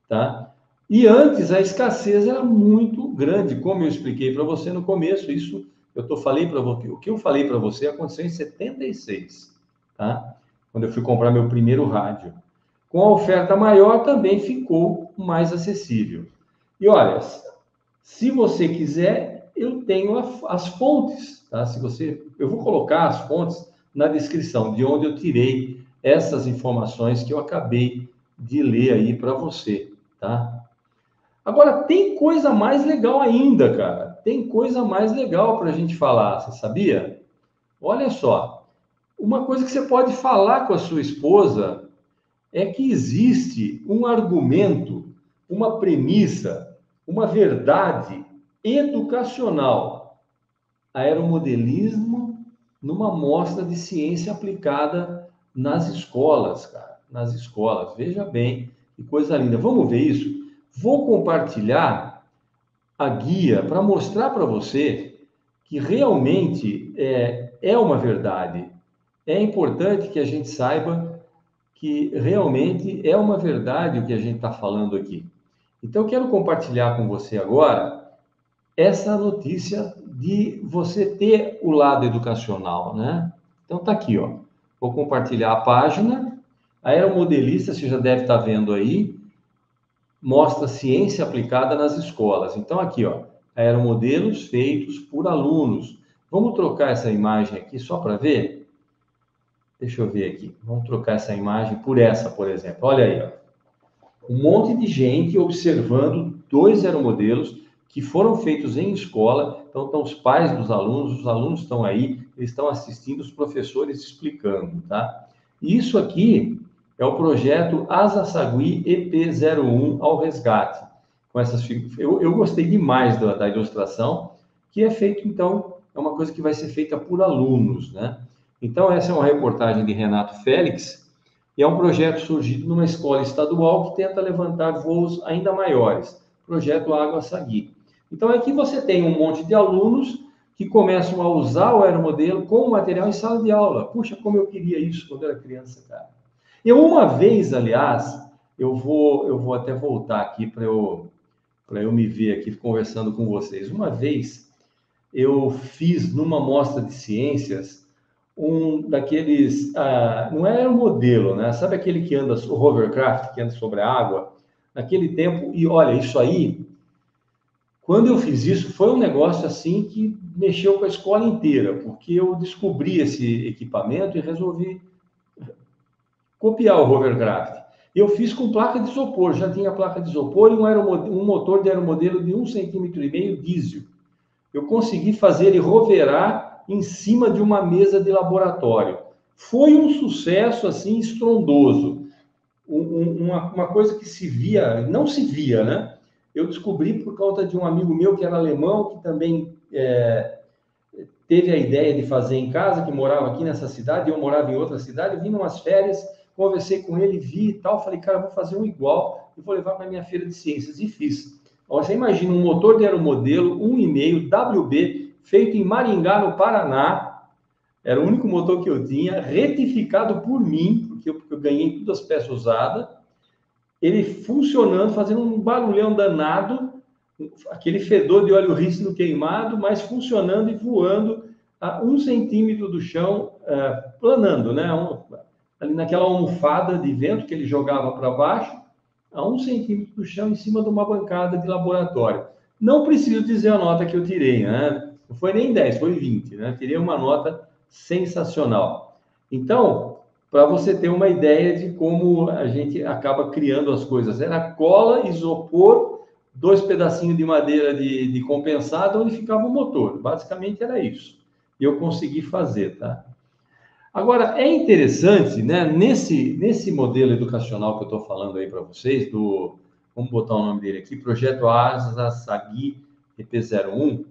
Tá? E antes a escassez era muito grande, como eu expliquei para você no começo, isso falei para você, o que eu falei para você aconteceu em 76, tá? Quando eu fui comprar meu primeiro rádio. Com a oferta maior também ficou mais acessível. E olha, se você quiser, eu tenho as fontes, tá? Eu vou colocar as fontes na descrição de onde eu tirei essas informações que eu acabei de ler aí para você, tá? Agora, tem coisa mais legal ainda, cara. Tem coisa mais legal para a gente falar, você sabia? Olha só. Uma coisa que você pode falar com a sua esposa é que existe um argumento, uma premissa, uma verdade educacional, aeromodelismo numa mostra de ciência aplicada nas escolas, cara, nas escolas. Veja bem, que coisa linda. Vamos ver isso? Vou compartilhar a guia para mostrar para você que realmente é uma verdade. É importante que a gente saiba que realmente é uma verdade o que a gente está falando aqui. Então, eu quero compartilhar com você agora essa notícia de você ter o lado educacional, né? Então, tá aqui, ó. Vou compartilhar a página. A aeromodelista, você já deve estar vendo aí, mostra ciência aplicada nas escolas. Então, aqui, ó, aeromodelos feitos por alunos. Vamos trocar essa imagem aqui só para ver? Deixa eu ver aqui. Vamos trocar essa imagem por essa, por exemplo. Olha aí, ó. Um monte de gente observando dois aeromodelos que foram feitos em escola. Então, estão os pais dos alunos, os alunos estão aí, eles estão assistindo, os professores explicando, tá? E isso aqui é o projeto Asa Sagui EP01 ao resgate. Com essas eu gostei demais da ilustração, que é feito, então, é uma coisa que vai ser feita por alunos, né? Então, essa é uma reportagem de Renato Félix, e é um projeto surgido numa escola estadual que tenta levantar voos ainda maiores, projeto Água Sagui. Então, aqui você tem um monte de alunos que começam a usar o aeromodelo como material em sala de aula. Puxa, como eu queria isso quando eu era criança, cara. Eu uma vez, aliás, eu vou até voltar aqui para eu me ver aqui conversando com vocês. Uma vez eu fiz numa mostra de ciências um daqueles, não era um modelo, né? Sabe aquele que anda, o hovercraft, que anda sobre a água? Naquele tempo, e olha, isso aí, quando eu fiz isso, foi um negócio assim que mexeu com a escola inteira, porque eu descobri esse equipamento e resolvi copiar o hovercraft. Eu fiz com placa de isopor, já tinha placa de isopor e um motor de aeromodelo de 1,5 kg diesel. Eu consegui fazer ele roverar em cima de uma mesa de laboratório. Foi um sucesso assim estrondoso. Uma coisa que se via, não se via, né? Eu descobri por conta de um amigo meu que era alemão, que também teve a ideia de fazer em casa, que morava aqui nessa cidade, eu morava em outra cidade, eu vim umas férias, conversei com ele, vi e tal, falei, cara, vou fazer um igual e vou levar para a minha feira de ciências. E fiz. Você imagina um motor de aeromodelo 1,5 WB, feito em Maringá, no Paraná. Era o único motor que eu tinha, retificado por mim, porque eu ganhei todas as peças usadas. Ele funcionando, fazendo um barulhão danado, aquele fedor de óleo rícido queimado, mas funcionando e voando a 1 centímetro do chão, planando, né? Ali naquela almofada de vento que ele jogava para baixo, a 1 centímetro do chão, em cima de uma bancada de laboratório. Não preciso dizer a nota que eu tirei, né? Não foi nem 10, foi 20, né? Tirei uma nota sensacional. Então, para você ter uma ideia de como a gente acaba criando as coisas. Era cola, isopor, 2 pedacinhos de madeira de compensado, onde ficava o motor. Basicamente era isso. E eu consegui fazer, tá? Agora, é interessante, né, nesse modelo educacional que eu estou falando aí para vocês, vamos botar o nome dele aqui, Projeto Asa Sagui EP01,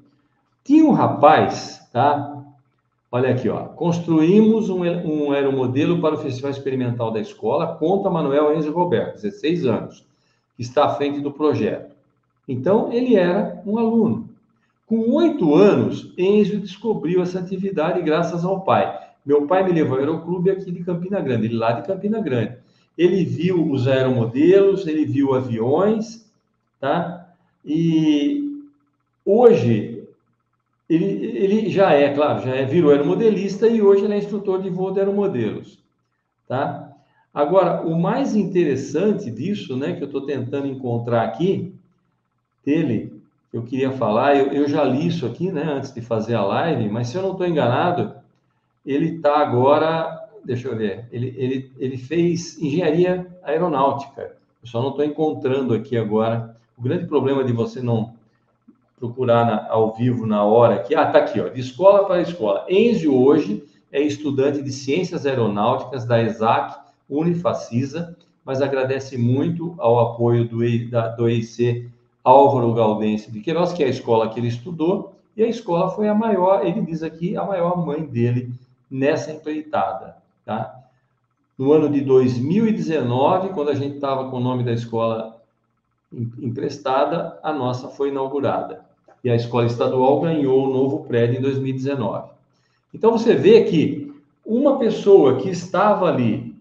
tinha um rapaz, tá? Olha aqui, ó, construímos um aeromodelo para o Festival Experimental da Escola, conta Manuel Enzo Roberto, 16 anos, que está à frente do projeto. Então, ele era um aluno. Com 8 anos, Enzo descobriu essa atividade graças ao pai. Meu pai me levou ao aeroclube aqui de Campina Grande, ele lá de Campina Grande. Ele viu os aeromodelos, ele viu aviões, tá? E hoje ele já é, claro, virou aeromodelista e hoje ele é instrutor de voo de aeromodelos, tá? Agora, o mais interessante disso, né, que eu estou tentando encontrar aqui, dele, eu queria falar, eu já li isso aqui, né, antes de fazer a live, mas se eu não estou enganado, ele está agora, deixa eu ver, ele fez engenharia aeronáutica, eu só não estou encontrando aqui agora. O grande problema de você não procurar ao vivo na hora aqui, tá aqui, ó, de escola para escola. Enzo hoje é estudante de Ciências Aeronáuticas da ESAC Unifacisa, mas agradece muito ao apoio do EIC Álvaro Gaudense de Queiroz, que é a escola que ele estudou, e a escola foi a maior, ele diz aqui, a maior mãe dele nessa empreitada, tá? No ano de 2019, quando a gente estava com o nome da escola emprestada, a nossa foi inaugurada. E a escola estadual ganhou o novo prédio em 2019. Então, você vê que uma pessoa que estava ali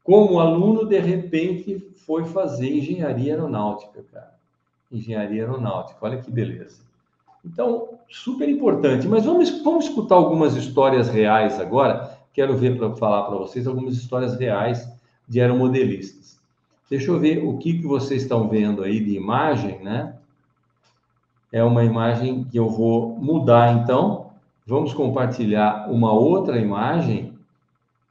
como aluno, de repente, foi fazer engenharia aeronáutica, cara. Engenharia aeronáutica, olha que beleza. Então, super importante. Mas vamos escutar algumas histórias reais agora. Quero ver para falar para vocês algumas histórias reais de aeromodelistas. Deixa eu ver o que vocês estão vendo aí de imagem, né? É uma imagem que eu vou mudar, então. Vamos compartilhar uma outra imagem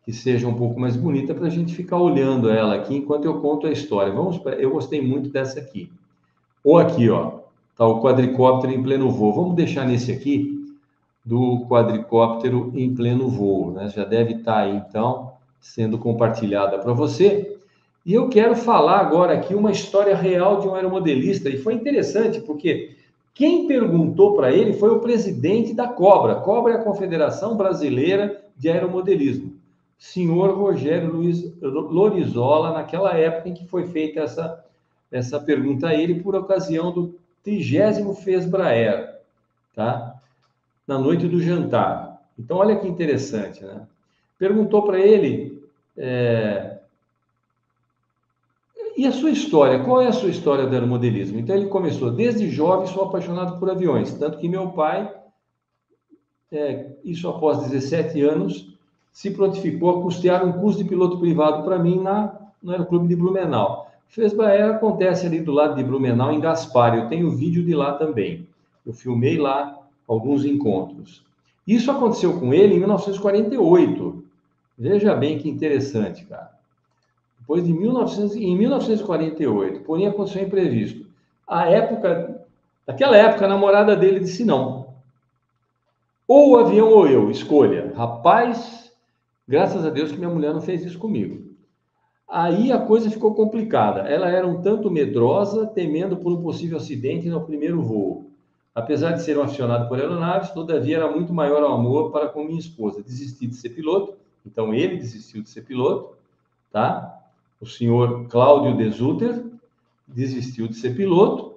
que seja um pouco mais bonita para a gente ficar olhando ela aqui enquanto eu conto a história. Eu gostei muito dessa aqui. Ou aqui, ó, tá o quadricóptero em pleno voo. Vamos deixar nesse aqui do quadricóptero em pleno voo, né? Já deve estar aí, então, sendo compartilhada para você. E eu quero falar agora aqui uma história real de um aeromodelista. E foi interessante, porque quem perguntou para ele foi o presidente da Cobra. Cobra é a Confederação Brasileira de Aeromodelismo. Senhor Rogério Luiz Lorizola, naquela época em que foi feita essa pergunta a ele por ocasião do 30º FESBRAER, tá? Na noite do jantar. Então, olha que interessante, né? Perguntou para ele, e a sua história? Qual é a sua história do aeromodelismo? Então, ele começou, desde jovem sou apaixonado por aviões, tanto que meu pai, isso após 17 anos, se prontificou a custear um curso de piloto privado para mim no Aeroclube de Blumenau. FESBRAER acontece ali do lado de Blumenau, em Gaspar. Eu tenho vídeo de lá também. Eu filmei lá alguns encontros. Isso aconteceu com ele em 1948. Veja bem que interessante, cara. Depois de em 1948, porém aconteceu um imprevisto. Naquela época, a namorada dele disse não. Ou o avião ou eu, escolha. Rapaz, graças a Deus que minha mulher não fez isso comigo. Aí a coisa ficou complicada. Ela era um tanto medrosa, temendo por um possível acidente no primeiro voo. Apesar de ser um aficionado por aeronaves, todavia era muito maior o amor para com minha esposa. Desisti de ser piloto, então ele desistiu de ser piloto, tá? O senhor Cláudio Desutter desistiu de ser piloto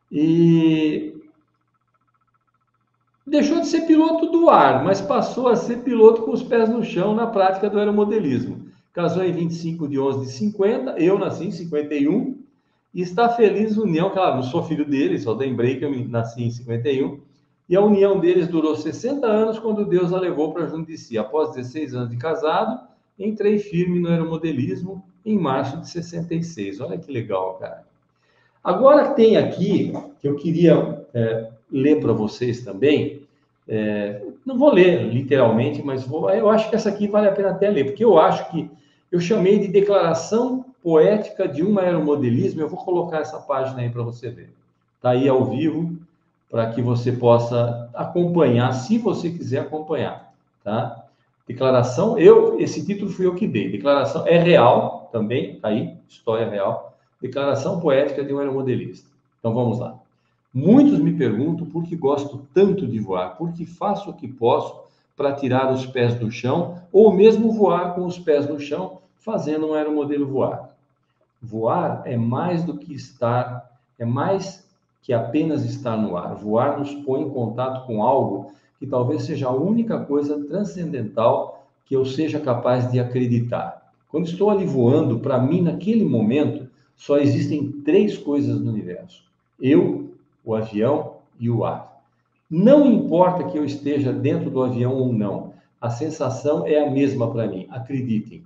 e deixou de ser piloto do ar, mas passou a ser piloto com os pés no chão na prática do aeromodelismo. Casou em 25 de 11 de 50, eu nasci em 51, e está feliz união, claro, não sou filho dele, só lembrei que eu nasci em 51, e a união deles durou 60 anos quando Deus a levou para junto de si. Após 16 anos de casado, entrei firme no aeromodelismo em março de 66. Olha que legal, cara. Agora tem aqui, que eu queria ler para vocês também, não vou ler literalmente, mas eu acho que essa aqui vale a pena até ler, porque eu acho que eu chamei de declaração poética de um aeromodelismo. Eu vou colocar essa página aí para você ver. Está aí ao vivo, para que você possa acompanhar, se você quiser acompanhar, tá? Declaração, esse título fui eu que dei. Declaração é real também, tá aí, história real. Declaração poética de um aeromodelista. Então vamos lá. Muitos me perguntam por que gosto tanto de voar, por que faço o que posso para tirar os pés do chão, ou mesmo voar com os pés no chão, fazendo um aeromodelo voar. Voar é mais do que estar, é mais que apenas estar no ar. Voar nos põe em contato com algo que talvez seja a única coisa transcendental que eu seja capaz de acreditar. Quando estou ali voando, para mim, naquele momento, só existem 3 coisas no universo: eu, o avião e o ar. Não importa que eu esteja dentro do avião ou não, a sensação é a mesma para mim. Acreditem,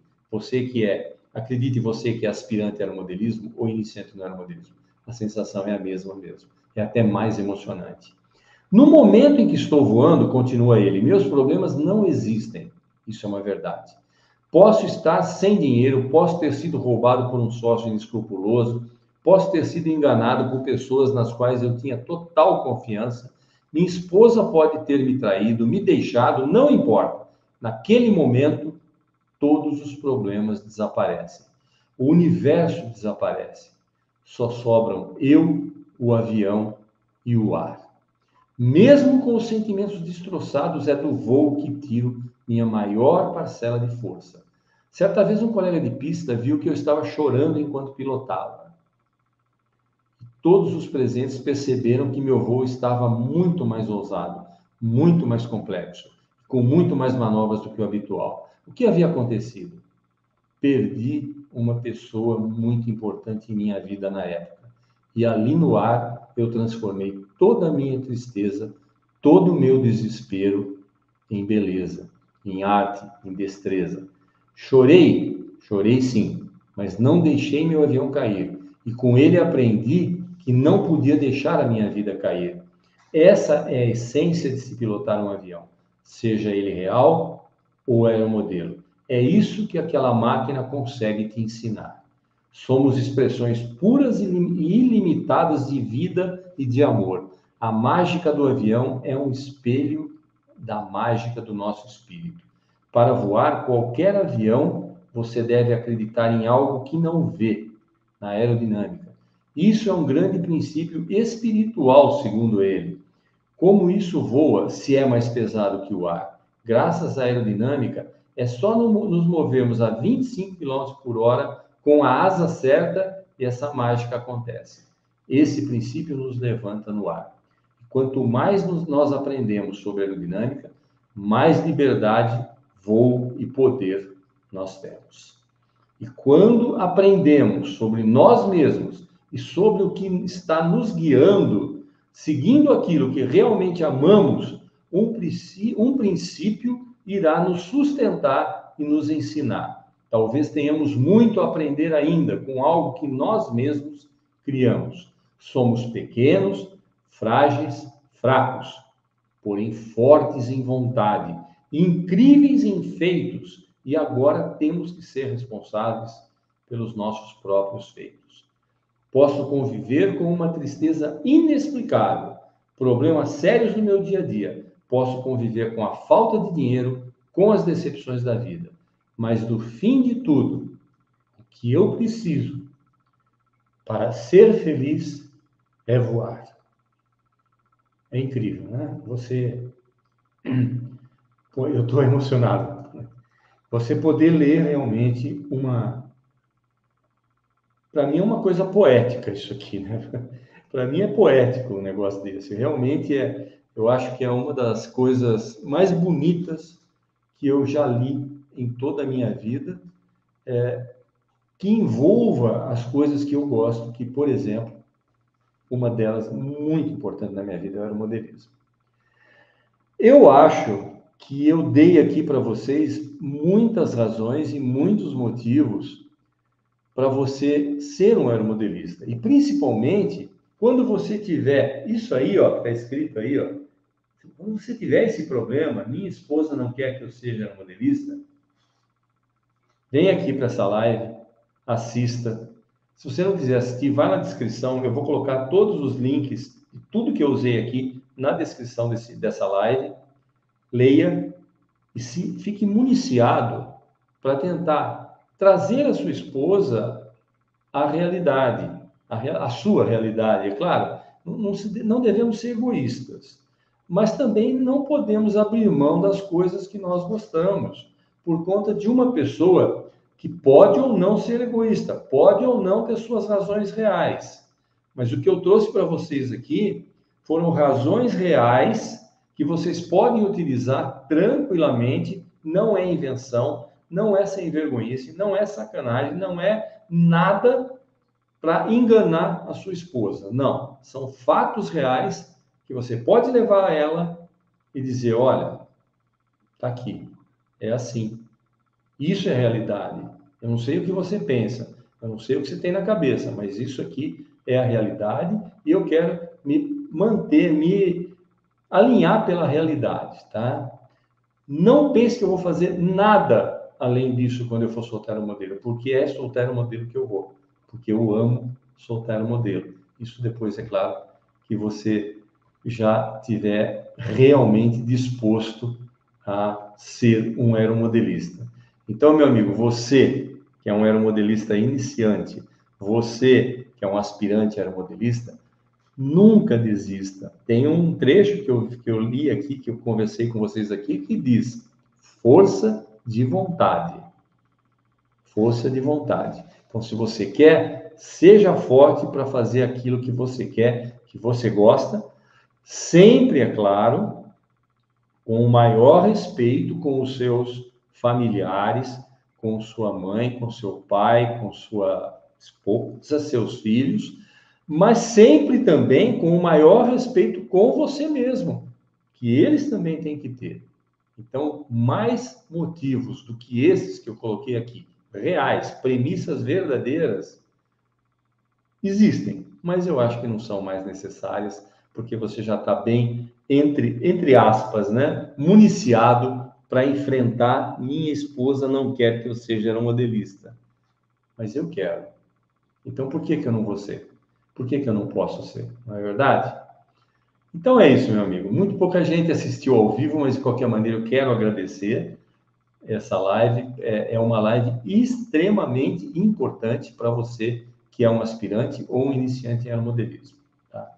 acredite você que é aspirante a aeromodelismo ou iniciante no aeromodelismo. A sensação é a mesma mesmo. É até mais emocionante. No momento em que estou voando, continua ele, meus problemas não existem. Isso é uma verdade. Posso estar sem dinheiro, posso ter sido roubado por um sócio inescrupuloso, posso ter sido enganado por pessoas nas quais eu tinha total confiança, minha esposa pode ter me traído, me deixado, não importa. Naquele momento, todos os problemas desaparecem. O universo desaparece. Só sobram eu, o avião e o ar. Mesmo com os sentimentos destroçados, é do voo que tiro minha maior parcela de força. Certa vez um colega de pista viu que eu estava chorando enquanto pilotava. Todos os presentes perceberam que meu voo estava muito mais ousado, muito mais complexo, com muito mais manobras do que o habitual. O que havia acontecido? Perdi uma pessoa muito importante em minha vida na época. E ali no ar eu transformei toda a minha tristeza, todo o meu desespero em beleza, em arte, em destreza. Chorei sim, mas não deixei meu avião cair. E com ele aprendi que não podia deixar a minha vida cair. Essa é a essência de se pilotar um avião, seja ele real ou aeromodelo. É isso que aquela máquina consegue te ensinar. Somos expressões puras e ilimitadas de vida e de amor. A mágica do avião é um espelho da mágica do nosso espírito. Para voar qualquer avião, você deve acreditar em algo que não vê, na aerodinâmica. Isso é um grande princípio espiritual, segundo ele. Como isso voa se é mais pesado que o ar? Graças à aerodinâmica, é só nos movermos a 25 km por hora com a asa certa e essa mágica acontece. Esse princípio nos levanta no ar. Quanto mais nós aprendemos sobre aerodinâmica, mais liberdade, voo e poder nós temos. E quando aprendemos sobre nós mesmos e sobre o que está nos guiando, seguindo aquilo que realmente amamos, um princípio irá nos sustentar e nos ensinar. Talvez tenhamos muito a aprender ainda com algo que nós mesmos criamos. Somos pequenos, frágeis, fracos, porém fortes em vontade, incríveis em feitos, e agora temos que ser responsáveis pelos nossos próprios feitos. Posso conviver com uma tristeza inexplicável, problemas sérios no meu dia a dia. Posso conviver com a falta de dinheiro, com as decepções da vida. Mas do fim de tudo, o que eu preciso para ser feliz é voar. É incrível, né? Eu estou emocionado. Você poder ler realmente para mim é uma coisa poética isso aqui, né? Para mim é poético um negócio desse. Realmente eu acho que é uma das coisas mais bonitas que eu já li em toda a minha vida, que envolva as coisas que eu gosto, que, por exemplo, uma delas muito importante na minha vida é o aeromodelismo. Eu acho que eu dei aqui para vocês muitas razões e muitos motivos para você ser um aeromodelista. E principalmente quando você tiver isso aí, ó, está escrito aí, ó, quando você tiver esse problema, minha esposa não quer que eu seja aeromodelista, vem aqui para essa live, assista. Se você não quiser assistir, vá na descrição, eu vou colocar todos os links de tudo que eu usei aqui na descrição dessa live. Leia e fique municiado para tentar trazer a sua esposa à realidade, a sua realidade. É claro, não devemos ser egoístas, mas também não podemos abrir mão das coisas que nós gostamos, por conta de uma pessoa que pode ou não ser egoísta, pode ou não ter suas razões reais. Mas o que eu trouxe para vocês aqui foram razões reais que vocês podem utilizar tranquilamente, não é invenção, não é sem vergonhice, não é sacanagem, não é nada para enganar a sua esposa. Não, são fatos reais que você pode levar a ela e dizer, olha, tá aqui, é assim. Isso é realidade. Eu não sei o que você pensa, eu não sei o que você tem na cabeça, mas isso aqui é a realidade e eu quero me manter, me alinhar pela realidade, tá? Não pense que eu vou fazer nada além disso quando eu for soltar o modelo, porque é soltar o modelo que eu vou, porque eu amo soltar o modelo. Isso depois, é claro, que você já tiver realmente disposto a ser um aeromodelista. Então, meu amigo, você que é um aeromodelista iniciante, você que é um aspirante aeromodelista, nunca desista. Tem um trecho que eu li aqui, que eu conversei com vocês aqui, que diz: força de vontade. Força de vontade. Então, se você quer, seja forte para fazer aquilo que você quer, que você gosta, sempre, é claro, com o maior respeito com os seus familiares, com sua mãe, com seu pai, com sua esposa, seus filhos, mas sempre também com o maior respeito com você mesmo, que eles também têm que ter. Então, mais motivos do que esses que eu coloquei aqui, reais, premissas verdadeiras, existem, mas eu acho que não são mais necessárias, porque você já está bem, entre aspas, né, municiado para enfrentar. Minha esposa não quer que eu seja aeromodelista, mas eu quero. Então, por que eu não vou ser? Por que eu não posso ser? Não é verdade? Então é isso, meu amigo. Muito pouca gente assistiu ao vivo, mas de qualquer maneira eu quero agradecer. Essa live é uma live extremamente importante para você que é um aspirante ou um iniciante em aeromodelismo. Tá?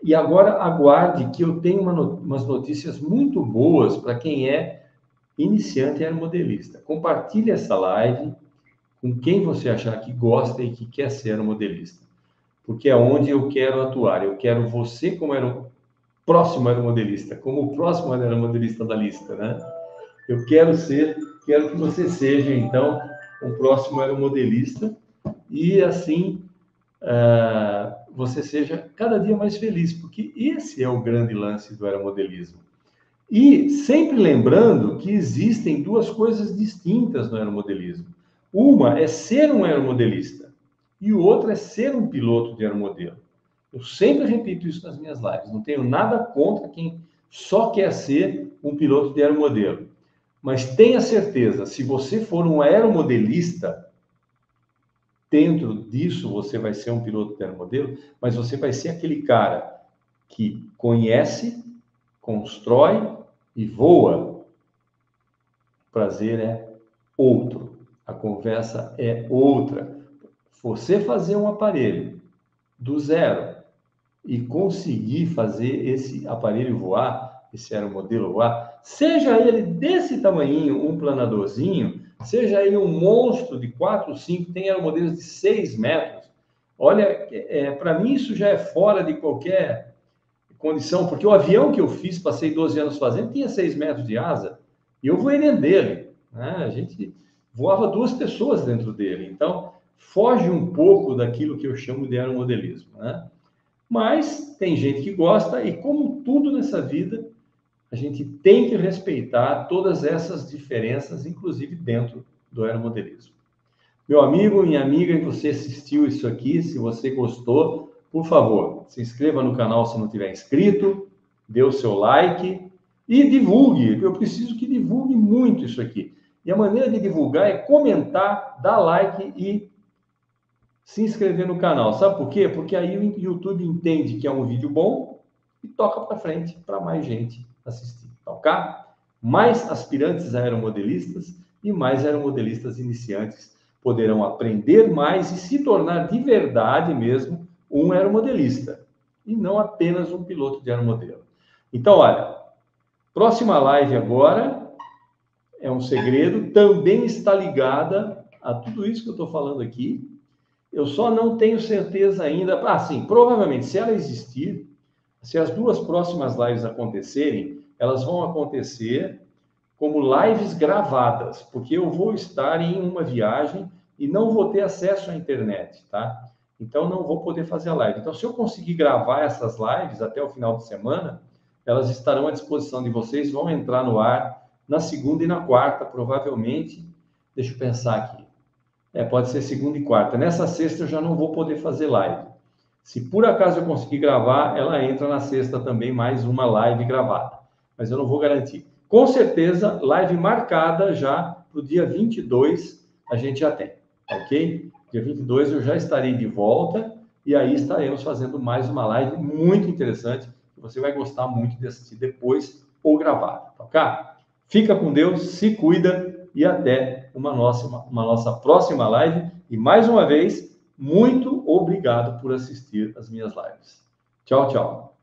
E agora aguarde que eu tenho umas notícias muito boas para quem é iniciante em aeromodelista. Compartilhe essa live com quem você achar que gosta e que quer ser aeromodelista, porque é onde eu quero atuar. Eu quero você como próximo aeromodelista, como o próximo aeromodelista da lista, né? Eu quero que você seja, então, um próximo aeromodelista e, assim, você seja cada dia mais feliz, porque esse é o grande lance do aeromodelismo. E sempre lembrando que existem duas coisas distintas no aeromodelismo. Uma é ser um aeromodelista e o outro é ser um piloto de aeromodelo. Eu sempre repito isso nas minhas lives. Não tenho nada contra quem só quer ser um piloto de aeromodelo. Mas tenha certeza, se você for um aeromodelista, dentro disso você vai ser um piloto de aeromodelo, mas você vai ser aquele cara que conhece, constrói e voa. O prazer é outro. A conversa é outra. Você fazer um aparelho do zero e conseguir fazer esse aparelho voar, esse aeromodelo voar, seja ele desse tamanhinho, um planadorzinho, seja ele um monstro de 4, 5, tem aeromodelos de 6 metros. Olha, para mim isso já é fora de qualquer condição, porque o avião que eu fiz, passei 12 anos fazendo, tinha 6 metros de asa, e eu voei dentro dele. Né? A gente voava 2 pessoas dentro dele. Então, foge um pouco daquilo que eu chamo de aeromodelismo. Né? Mas tem gente que gosta, e como tudo nessa vida, a gente tem que respeitar todas essas diferenças, inclusive dentro do aeromodelismo. Meu amigo, minha amiga, que você assistiu isso aqui, se você gostou, por favor, se inscreva no canal se não tiver inscrito, dê o seu like e divulgue. Eu preciso que divulgue muito isso aqui. E a maneira de divulgar é comentar, dar like e se inscrever no canal. Sabe por quê? Porque aí o YouTube entende que é um vídeo bom e toca para frente para mais gente assistir. Tá ok? Mais aspirantes aeromodelistas e mais aeromodelistas iniciantes poderão aprender mais e se tornar de verdade mesmo um aeromodelista e não apenas um piloto de aeromodelo. Então, olha, próxima live agora é um segredo, também está ligada a tudo isso que eu estou falando aqui. Eu só não tenho certeza ainda. Ah, sim, provavelmente, se ela existir, se as duas próximas lives acontecerem, elas vão acontecer como lives gravadas, porque eu vou estar em uma viagem e não vou ter acesso à internet, tá? Então, não vou poder fazer a live. Então, se eu conseguir gravar essas lives até o final de semana, elas estarão à disposição de vocês, vão entrar no ar na segunda e na quarta, provavelmente. Deixa eu pensar aqui. Pode ser segunda e quarta. Nessa sexta eu já não vou poder fazer live. Se por acaso eu conseguir gravar, ela entra na sexta também, mais uma live gravada. Mas eu não vou garantir. Com certeza, live marcada já para o dia 22, a gente já tem, ok? Dia 22 eu já estarei de volta e aí estaremos fazendo mais uma live muito interessante, que você vai gostar muito de assistir depois ou gravada, tá ok? Fica com Deus, se cuida e até uma nossa próxima live. E mais uma vez, muito obrigado por assistir as minhas lives. Tchau, tchau.